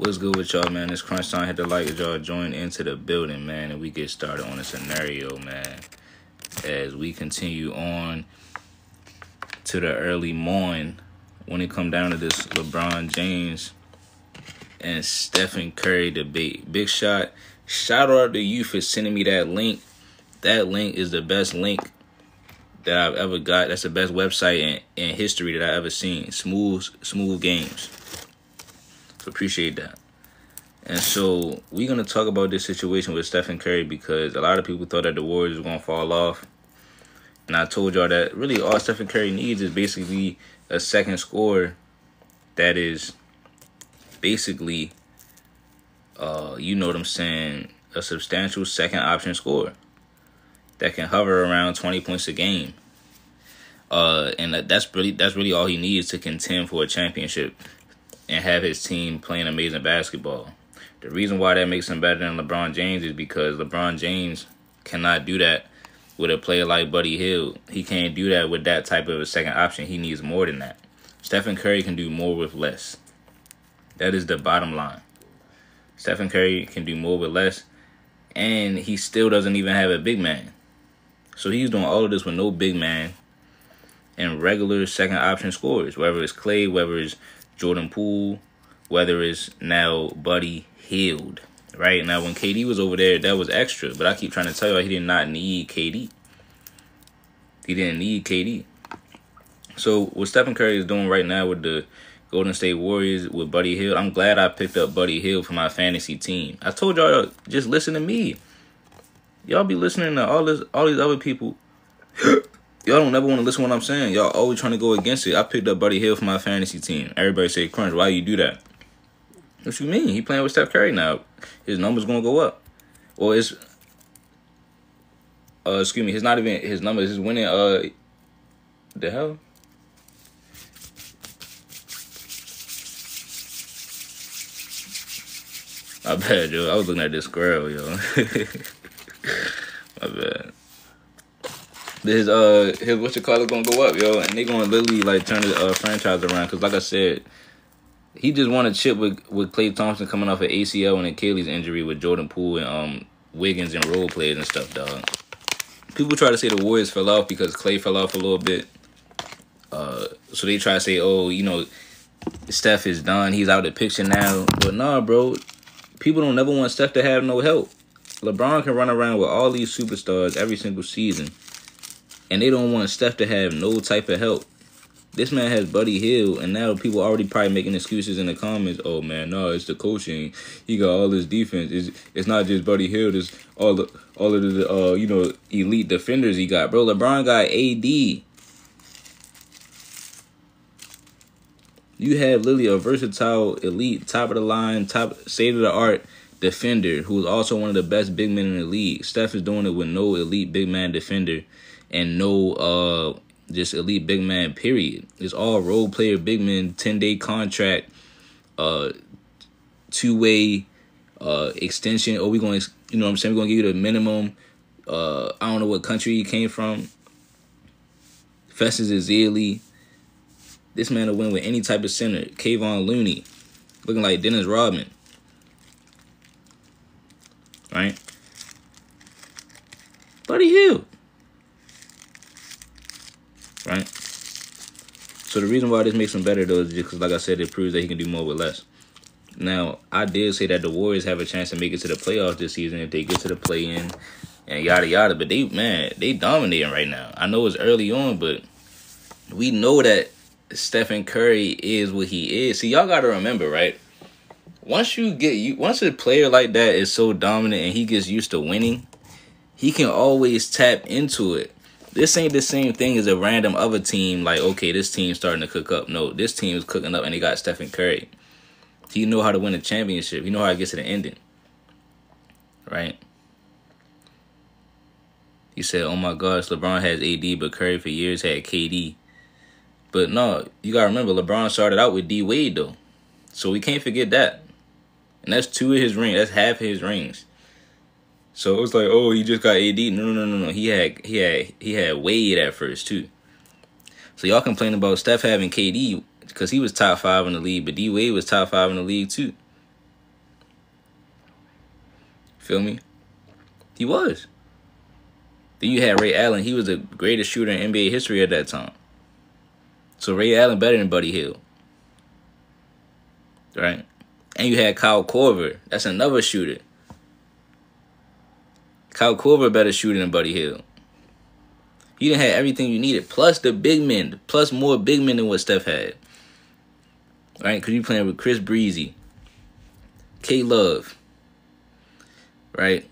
What's good with y'all, man? It's crunch time. Hit the like as y'all join into the building, man, and we get started on a scenario, man. As we continue on to the early morning when it come down to this LeBron James and Stephen Curry debate. Big shout out to you for sending me that link. That link is the best link that I've ever got. That's the best website in history that I've ever seen. Smooth games. So appreciate that. And so we're going to talk about this situation with Stephen Curry because a lot of people thought that the Warriors were going to fall off. And I told y'all that really all Stephen Curry needs is basically a second scorer that is basically, you know what I'm saying, a substantial second option scorer that can hover around 20 points a game. And that's really all he needs to contend for a championship and have his team playing amazing basketball. The reason why that makes him better than LeBron James is because LeBron James cannot do that with a player like Buddy Hield. He can't do that with that type of a second option. He needs more than that. Stephen Curry can do more with less. That is the bottom line. Stephen Curry can do more with less, and he still doesn't even have a big man. So he's doing all of this with no big man and regular second option scorers, whether it's Clay, whether it's Jordan Poole, whether it's now Buddy Hield. Right now, when KD was over there, that was extra. But I keep trying to tell you, he did not need KD. He didn't need KD. So what Stephen Curry is doing right now with the Golden State Warriors with Buddy Hield, I'm glad I picked up Buddy Hield for my fantasy team. I told y'all, just listen to me. Y'all be listening to all these other people. Y'all don't never want to listen to what I'm saying. Y'all always trying to go against it. I picked up Buddy Hield for my fantasy team. Everybody say, Crunch, why you do that? What you mean? He playing with Steph Curry now. His number's going to go up. Or it's... excuse me. It's not even his numbers. He's winning... the hell? My bad, yo. I was looking at this squirrel, yo. My bad. His what you call it gonna go up, yo, and they gonna literally like turn the franchise around. Cause like I said, he just won a chip with Klay Thompson coming off an ACL and Achilles injury with Jordan Poole and Wiggins and role players and stuff, dog. People try to say the Warriors fell off because Klay fell off a little bit. So they try to say, oh, you know, Steph is done. He's out of the picture now. But nah, bro. People don't never want Steph to have no help. LeBron can run around with all these superstars every single season. And they don't want Steph to have no type of help. This man has Buddy Hield, and now people already probably making excuses in the comments. Oh man, no, it's the coaching. He got all this defense. It's not just Buddy Hield. It's all of the elite defenders he got. Bro, LeBron got AD. You have literally a versatile, elite, top of the line, top state of the art defender who is also one of the best big men in the league. Steph is doing it with no elite big man defender and no just elite big man, period. It's all role player big men, 10-day contract, two-way extension. Oh, we're going to, you know what I'm saying? We're going to give you the minimum. I don't know what country he came from. Festus Ezeli. This man will win with any type of center. Kayvon Looney. Looking like Dennis Rodman. Right? Buddy Hield. Right? So the reason why this makes him better, though, is just because, like I said, it proves that he can do more with less. Now, I did say that the Warriors have a chance to make it to the playoffs this season if they get to the play-in and yada yada. But they dominating right now. I know it's early on, but we know that Stephen Curry is what he is. See, y'all got to remember, right? Once a player like that is so dominant and he gets used to winning, he can always tap into it. This ain't the same thing as a random other team like, okay, this team's starting to cook up. No, this team is cooking up and they got Stephen Curry. He know how to win a championship. He know how to get to the ending. Right? You said, oh my gosh, LeBron has AD, but Curry for years had KD. But no, you got to remember, LeBron started out with D Wade, though. So we can't forget that. And that's 2 of his rings. That's half of his rings. So it was like, oh, he just got AD. No. He had Wade at first, too. So y'all complain about Steph having KD because he was top 5 in the league, but D Wade was top 5 in the league, too. Feel me? He was. Then you had Ray Allen. He was the greatest shooter in NBA history at that time. So Ray Allen better than Buddy Hield. Right? And you had Kyle Korver. That's another shooter. Kyle Korver better shooter than Buddy Hield. You didn't have everything you needed. Plus the big men. Plus more big men than what Steph had. Right? Because you playing with Chris Breezy. K-Love. Right?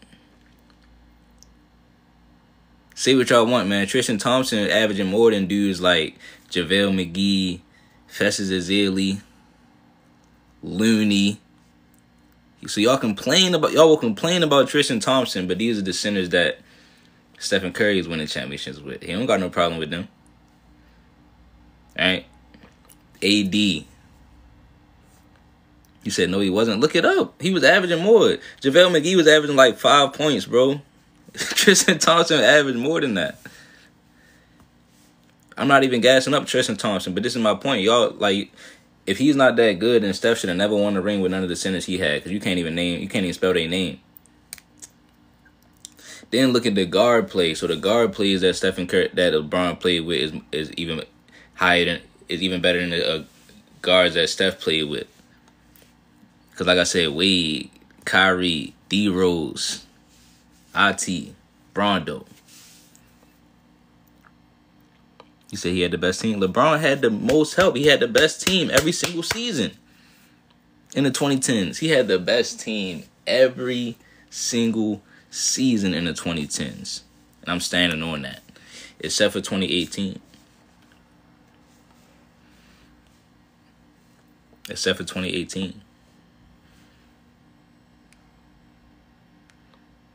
Say what y'all want, man. Tristan Thompson averaging more than dudes like JaVale McGee, Festus Ezeli, Looney. So y'all will complain about Tristan Thompson, but these are the centers that Stephen Curry is winning championships with. He don't got no problem with them. Alright? AD. You said no, he wasn't. Look it up. He was averaging more. JaVale McGee was averaging like 5 points, bro. Tristan Thompson averaged more than that. I'm not even gassing up Tristan Thompson, but this is my point. Y'all, like, if he's not that good, then Steph should have never won a ring with none of the centers he had, because you can't even spell their name. Then look at the guard play. So the guard plays that Stephen Curry, that LeBron played with is even better than the guards that Steph played with. Because like I said, Wade, Kyrie, D Rose, IT, Rondo. You say he had the best team. LeBron had the most help. He had the best team every single season in the 2010s. He had the best team every single season in the 2010s. And I'm standing on that. Except for 2018. Except for 2018.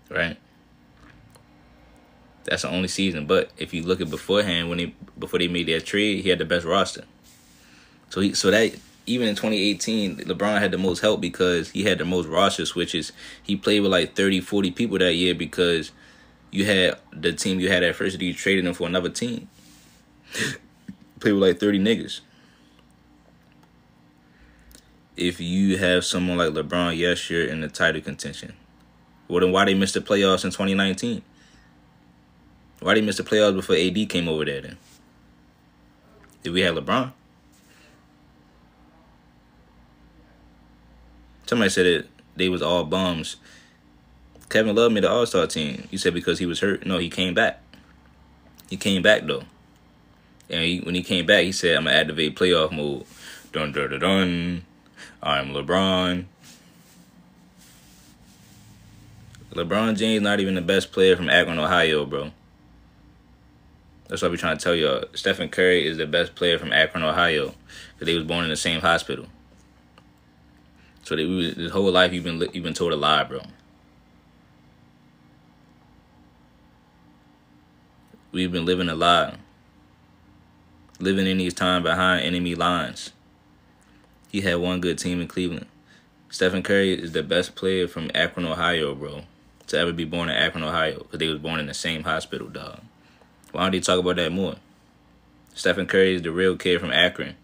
Right? That's the only season. But if you look at beforehand, before they made that trade, he had the best roster. So that even in 2018, LeBron had the most help because he had the most roster switches. He played with like 30, 40 people that year because you had the team you had at first, you traded them for another team. Played with like 30 niggas. If you have someone like LeBron, yes, you're in the title contention. Well, then why they missed the playoffs in 2019? Why they missed the playoffs before AD came over there then? If we had LeBron. Somebody said that they was all bums. Kevin Love made the All-Star team. You said because he was hurt. No, he came back. He came back, though. And when he came back, he said, I'm going to activate playoff mode. Dun, dun, dun, dun. I'm LeBron. LeBron James not even the best player from Akron, Ohio, bro. That's what we trying to tell y'all. Stephen Curry is the best player from Akron, Ohio. Because they was born in the same hospital. So his whole life you've been told a lie, bro. We've been living a lie. Living in these times behind enemy lines. He had one good team in Cleveland. Stephen Curry is the best player from Akron, Ohio, bro. To ever be born in Akron, Ohio. Because they was born in the same hospital, dog. Why don't they talk about that more? Stephen Curry is the real kid from Akron.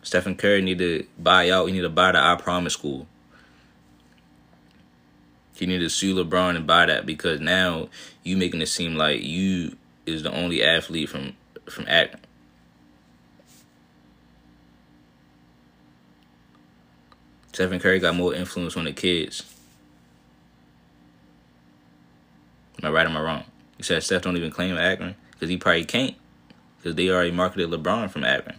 Stephen Curry need to buy out. He need to buy the I Promise School. He need to sue LeBron and buy that because now you making it seem like you is the only athlete from Akron. Stephen Curry got more influence on the kids. Am I right or am I wrong? You said Steph don't even claim Akron because he probably can't because they already marketed LeBron from Akron.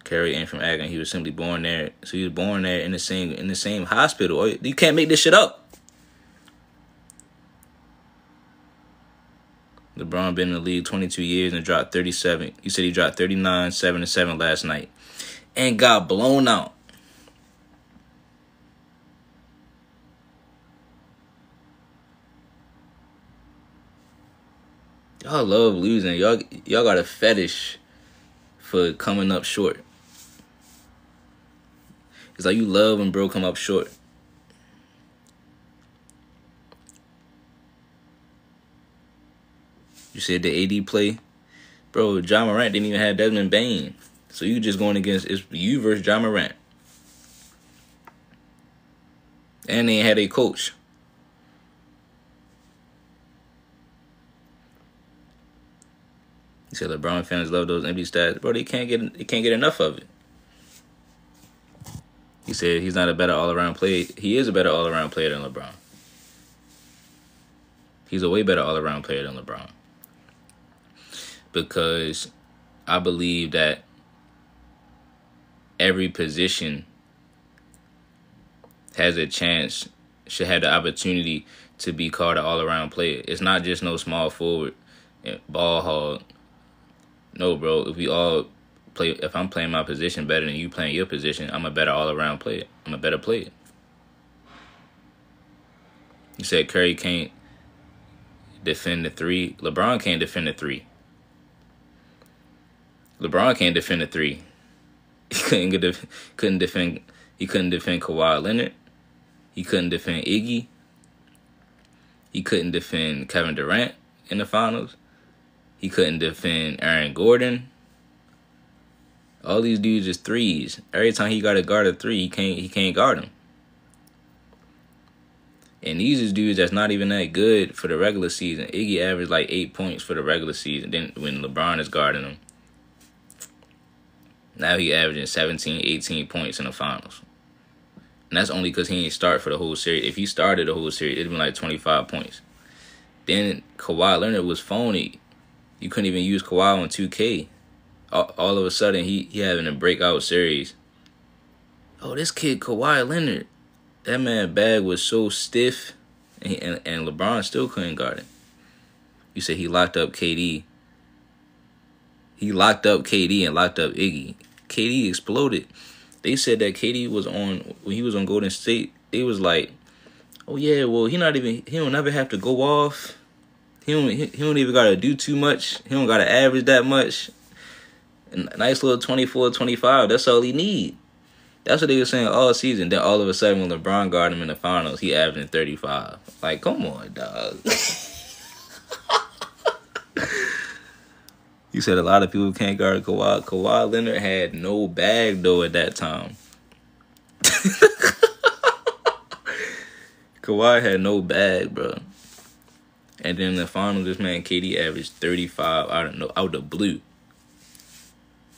Curry ain't from Akron. He was simply born there. So he was born there in the same hospital. You can't make this shit up. LeBron been in the league 22 years and dropped 37. You said he dropped 39, 7 and 7 last night. And got blown out. Y'all love losing. Y'all got a fetish for coming up short. It's like you love when bro come up short. You said the AD play? Bro, Ja Morant didn't even have Desmond Bane. So you just going against, it's you versus Ja Morant. And they ain't had a coach. He said LeBron fans love those empty stats. Bro, they can't get enough of it. He said he's not a better all-around player. He is a better all-around player than LeBron. He's a way better all-around player than LeBron. Because I believe that every position has a chance, should have the opportunity to be called an all-around player. It's not just no small forward and ball hog. No, bro. If I'm playing my position better than you playing your position, I'm a better all-around player. I'm a better player. You said Curry can't defend the three. LeBron can't defend the three. LeBron can't defend the three. He couldn't defend Kawhi Leonard. He couldn't defend Iggy. He couldn't defend Kevin Durant in the finals. He couldn't defend Aaron Gordon. All these dudes is threes. Every time he got to guard a three, he can't guard him. And these is dudes that's not even that good for the regular season. Iggy averaged like 8 points for the regular season. Then when LeBron is guarding him, now he averaging 17, 18 points in the finals. And that's only because he ain't start for the whole series. If he started the whole series, it'd been like 25 points. Then Kawhi Leonard was phony. You couldn't even use Kawhi on 2K. All of a sudden, he having a breakout series. Oh, this kid Kawhi Leonard. That man bag was so stiff, and LeBron still couldn't guard it. You said he locked up KD. He locked up KD and locked up Iggy. KD exploded. They said that KD was when he was on Golden State, they was like, oh yeah, well he don't never have to go off. He don't even gotta do too much. He don't gotta average that much. A nice little 24, 25, that's all he need. That's what they were saying all season. Then all of a sudden when LeBron guarded him in the finals, he averaging 35. Like, come on, dog. You said a lot of people can't guard Kawhi. Kawhi Leonard had no bag, though, at that time. Kawhi had no bag, bro. And then in the finals, this man, KD, averaged 35 out the blue.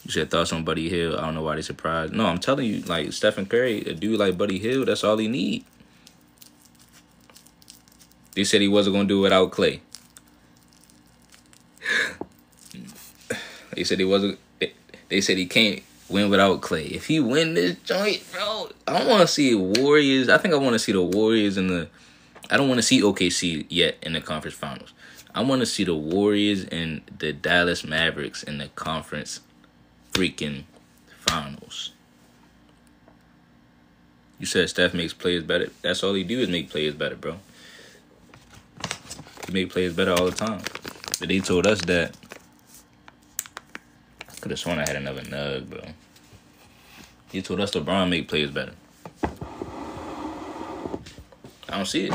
You said thoughts on Buddy Hield. I don't know why they surprised. No, I'm telling you, like, Stephen Curry, a dude like Buddy Hield, that's all he need. They said he wasn't going to do it without Clay. They said he wasn't. They said he can't win without Clay. If he win this joint, bro, I want to see Warriors. I think I want to see the Warriors in the. I don't want to see OKC yet in the conference finals. I want to see the Warriors and the Dallas Mavericks in the conference freaking finals. You said Steph makes players better. That's all he do is make players better, bro. He make players better all the time. But they told us that. Could have sworn I had another nug, bro. He told us LeBron make players better. I don't see it.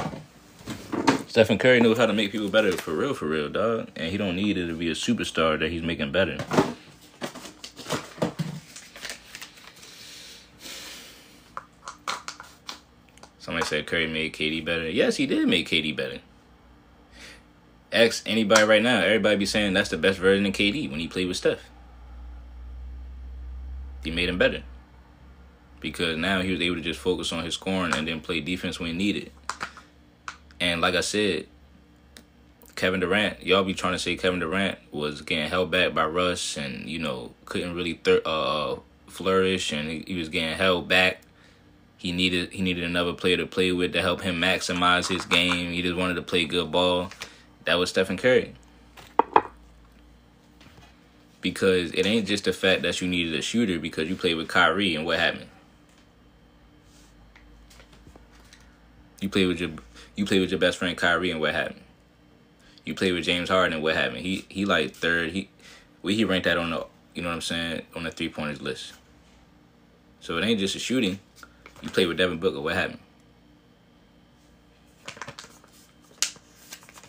Stephen Curry knows how to make people better for real, dog. And he don't need it to be a superstar that he's making better. Somebody said Curry made KD better. Yes, he did make KD better. Ask anybody right now. Everybody be saying that's the best version of KD when he played with Steph. He made him better. Because now he was able to just focus on his scoring and then play defense when he needed. And like I said, Kevin Durant, y'all be trying to say Kevin Durant was getting held back by Russ and, you know, couldn't really flourish and he was getting held back. He needed another player to play with to help him maximize his game. He just wanted to play good ball. That was Stephen Curry. Because it ain't just the fact that you needed a shooter because you played with Kyrie and what happened? You played with your best friend Kyrie and what happened? You played with James Harden and what happened? He like third. He ranked that on the, you know what I'm saying, on the 3-pointers list. So it ain't just a shooting. You played with Devin Booker, what happened?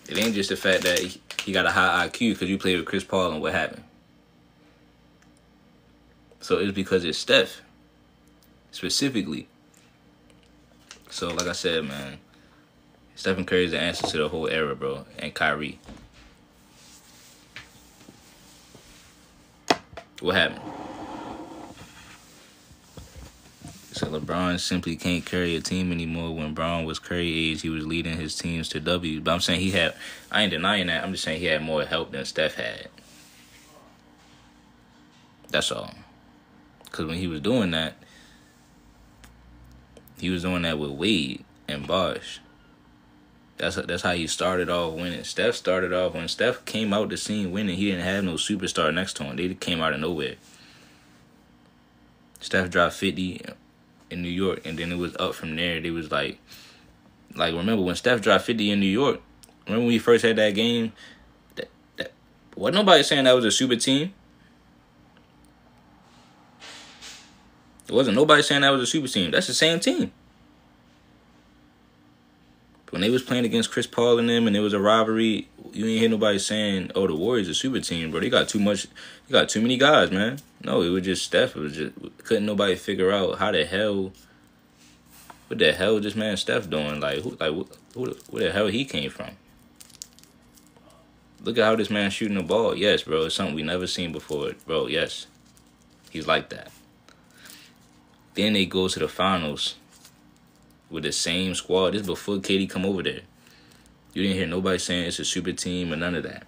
It ain't just the fact that he got a high IQ because you played with Chris Paul and what happened? So it's because it's Steph, specifically. So, like I said, man, Stephen Curry is the answer to the whole era, bro, and Kyrie. What happened? So LeBron simply can't carry a team anymore. When Bron was Curry age, he was leading his teams to W. But I'm saying I ain't denying that. I'm just saying he had more help than Steph had. That's all. Because when he was doing that with Wade and Bosh. That's how he started off winning. Steph started off, when Steph came out the scene winning, he didn't have no superstar next to him. They came out of nowhere. Steph dropped 50 in New York, and then it was up from there. They was like remember when Steph dropped 50 in New York? Remember when we first had that game? That wasn't nobody saying that was a super team. It wasn't nobody saying that was a super team. That's the same team. When they was playing against Chris Paul and them, and it was a rivalry, you ain't hear nobody saying, "Oh, the Warriors are a super team, bro. They got too many guys, man." No, it was just Steph. It was just couldn't nobody figure out what the hell this man Steph doing? Like where the hell he came from? Look at how this man shooting the ball. Yes, bro, it's something we never seen before, bro. Yes, he's like that. Then they go to the finals with the same squad. This is before KD come over there. You didn't hear nobody saying it's a super team or none of that.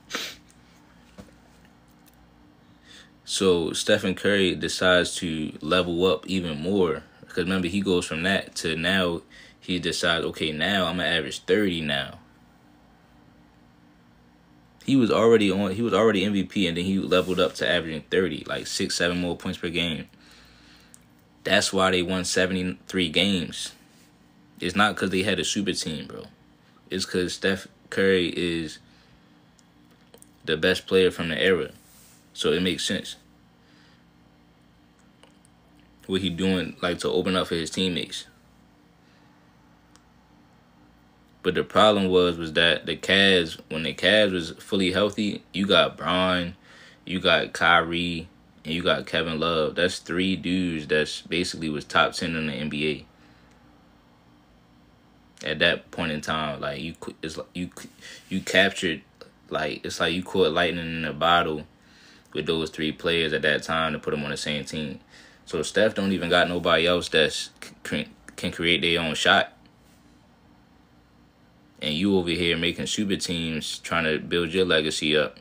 So Stephen Curry decides to level up even more. Because remember, he goes from that to now he decides, okay, now I'm going to average 30 now. He was already MVP, and then he leveled up to averaging 30, like 6-7 more points per game. That's why they won 73 games. It's not because they had a super team, bro. It's because Steph Curry is the best player from the era. So it makes sense. What he doing, like, to open up for his teammates. But the problem was that when the Cavs was fully healthy, you got Bron, you got Kyrie, and you got Kevin Love. That's 3 dudes that's basically was top 10 in the NBA. At that point in time, like you captured, like it's like you caught lightning in a bottle with those 3 players at that time to put them on the same team. So Steph don't even got nobody else that's can create their own shot. And you over here making super teams trying to build your legacy up.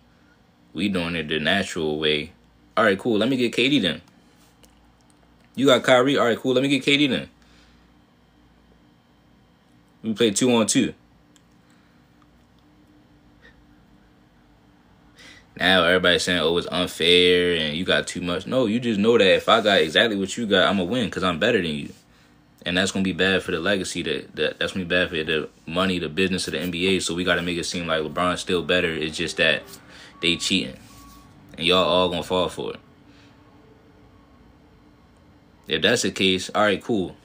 We doing it the natural way. All right, cool. Let me get KD then. You got Kyrie. All right, cool. Let me get KD then. We play 2-on-2. Now everybody's saying, "Oh, it's unfair and you got too much." No, you just know that if I got exactly what you got, I'm gonna win because I'm better than you, and that's gonna be bad for the legacy. That's gonna be bad for the money, the business of the NBA. So we gotta make it seem like LeBron's still better. It's just that they cheating, and y'all all gonna fall for it. If that's the case, all right, cool.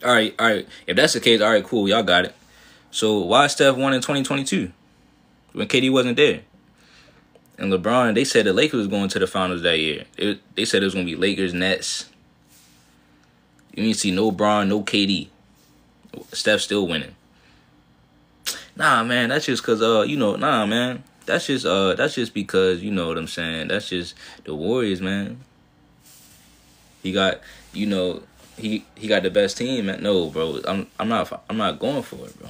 All right. If that's the case, all right, cool. Y'all got it. So why Steph won in 2022 when KD wasn't there? And LeBron, they said the Lakers was going to the finals that year. They said it was going to be Lakers, Nets. You didn't see no Bron, no KD. Steph still winning. Nah, man, that's just because, nah, man. That's just because, you know what I'm saying? That's just the Warriors, man. He got, he got the best team. Man. No, bro, I'm not going for it, bro.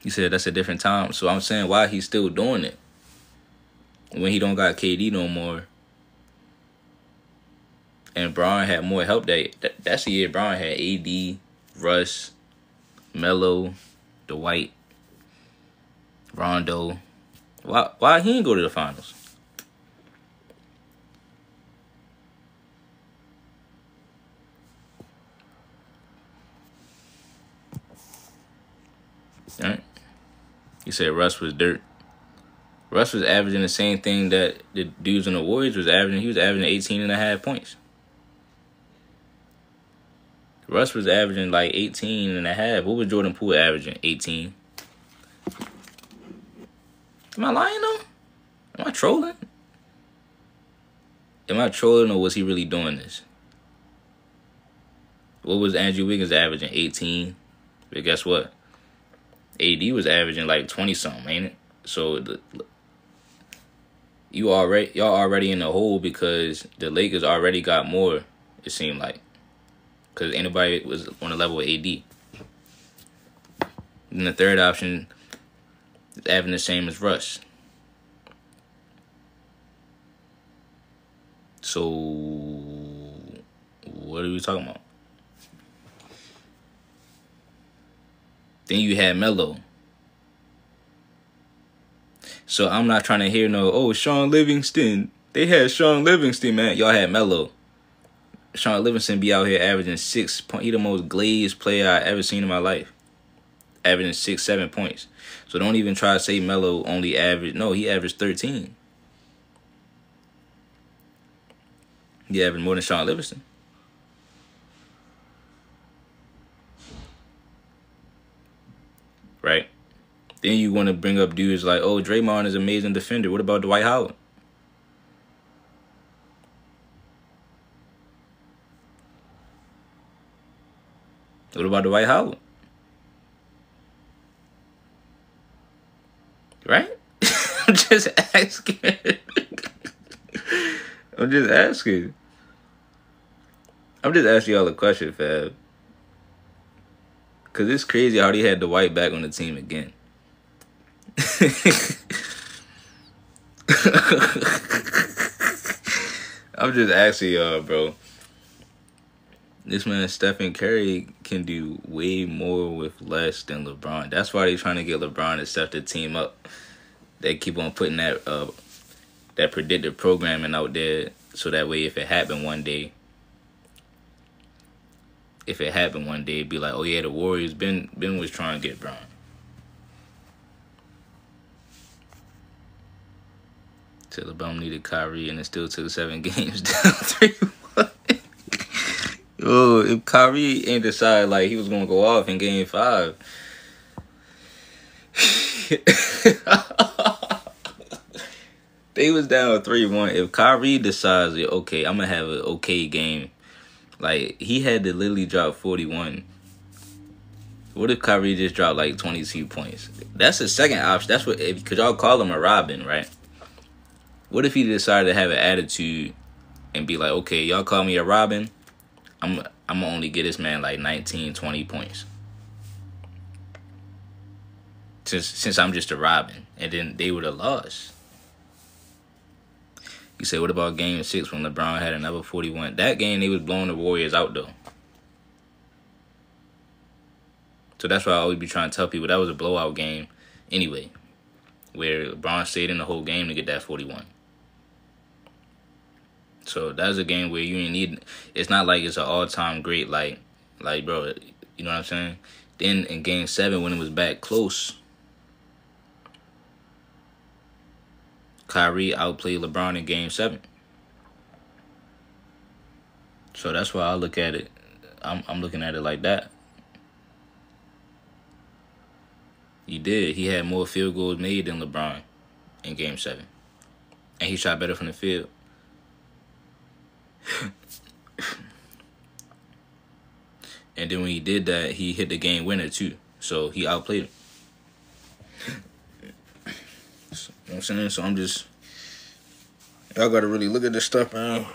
He said that's a different time. So I'm saying why he's still doing it when he don't got KD no more. And Bron had more help. That's the year Bron had AD, Russ, Melo, Dwight, Rondo. Why he didn't go to the finals? All right. He said Russ was dirt. Russ was averaging the same thing that the dudes on the Warriors was averaging. He was averaging 18.5 points. Russ was averaging like 18.5. What was Jordan Poole averaging? 18. Am I lying though? Am I trolling? Am I trolling or was he really doing this? What was Andrew Wiggins averaging? 18. But guess what? AD was averaging like 20 something, ain't it? So y'all already in the hole because the Lakers already got more. It seemed like because anybody was on the level with AD. And the third option is averaging the same as Russ. So what are we talking about? Then you had Melo. So I'm not trying to hear Sean Livingston. They had Sean Livingston, man. Y'all had Melo. Sean Livingston be out here averaging 6 points. He the most glazed player I ever seen in my life. Averaging 6, 7 points. So don't even try to say Melo only averaged. No, he averaged 13. He averaged more than Sean Livingston. Right? Then you want to bring up dudes like, Draymond is an amazing defender. What about Dwight Howard? What about Dwight Howard? Right? I'm just asking. I'm just asking y'all a question, Fab. Because it's crazy how they had Dwight back on the team again. I'm just asking y'all, bro. This man, Stephen Curry, can do way more with less than LeBron. That's why they trying to get LeBron to set the team up. They keep on putting that predictive programming out there so that way if it happened one day, it'd be like, oh yeah, the Warriors Ben was trying to get LeBron. Till LeBron needed Kyrie and it still took 7 games down 3-1. Oh, if Kyrie ain't decided like he was gonna go off in Game 5. They was down 3-1. If Kyrie decides, okay, I'm gonna have an okay game, like he had to literally drop 41. What if Kyrie just dropped like 22 points? That's the second option. That's what, because y'all call him a Robin, right? What if he decided to have an attitude and be like, okay, y'all call me a Robin, I'm gonna only get this man like 19, 20 points. Since I'm just a Robin. And then they would have lost. You say, what about Game 6 when LeBron had another 41? That game, they was blowing the Warriors out, though. So that's why I always be trying to tell people that was a blowout game anyway, where LeBron stayed in the whole game to get that 41. So that's a game where you ain't need. It's not like it's an all-time great, like bro, you know what I'm saying? Then in Game 7, when it was back close, Kyrie outplayed LeBron in Game 7. So that's why I look at it. I'm looking at it like that. He did. He had more field goals made than LeBron in Game 7. And he shot better from the field. And then when he did that, he hit the game winner too. So he outplayed him. So, you know what I'm saying? So I'm just... Y'all gotta really look at this stuff, man.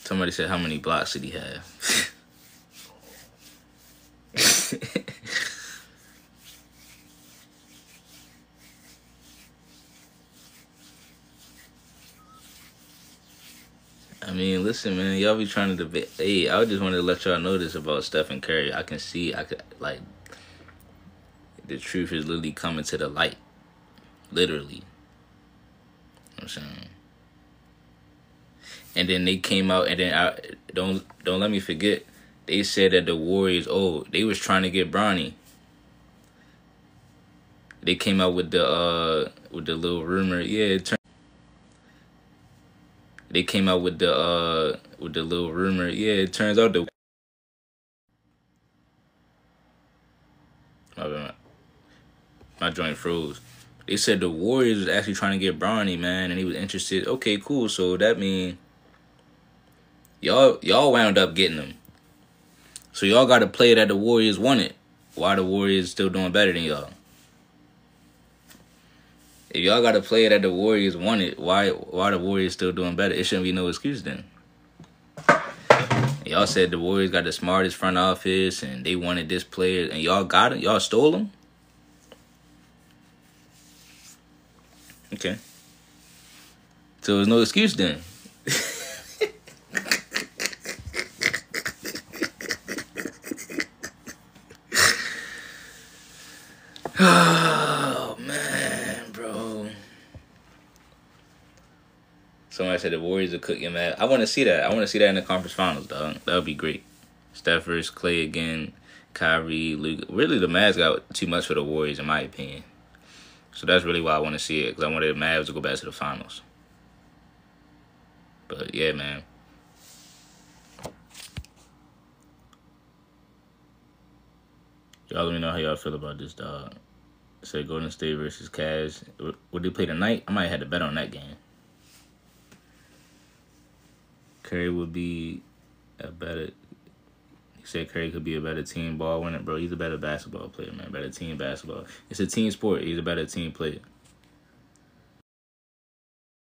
Somebody said, how many blocks did he have? I mean, listen, man, y'all be trying to debate. Hey, I just wanted to let y'all know this about Stephen Curry. I could, like, the truth is literally coming to the light. Literally. You know what I'm saying? And then they came out, and then, don't let me forget, they said that the Warriors, they was trying to get Bronny. They came out with the little rumor, They came out with the little rumor. Yeah, it turns out my joint froze. They said the Warriors was actually trying to get Bronny, man, and he was interested. Okay, cool. So that mean, Y'all wound up getting them. So y'all got to play that the Warriors wanted. Why the Warriors still doing better than y'all? If y'all got to play that the Warriors wanted, why the Warriors still doing better? It shouldn't be no excuse then. Y'all said the Warriors got the smartest front office and they wanted this player, and y'all got it. Y'all stole them. Okay. So there's no excuse then. Oh, man, bro. Somebody said the Warriors will cook your man. I want to see that. I want to see that in the conference finals, dog. That would be great. Steph versus Clay again. Kyrie, Luka. Really, the Mavs got too much for the Warriors, in my opinion. So that's really why I want to see it, because I wanted the Mavs to go back to the finals. But, yeah, man. Y'all let me know how y'all feel about this, dog. Say Golden State versus Cavs. Would they play tonight? I might have to bet on that game. Curry would be a better... He said Curry could be a better team ball winner. Bro, he's a better basketball player, man. Better team basketball. It's a team sport. He's a better team player.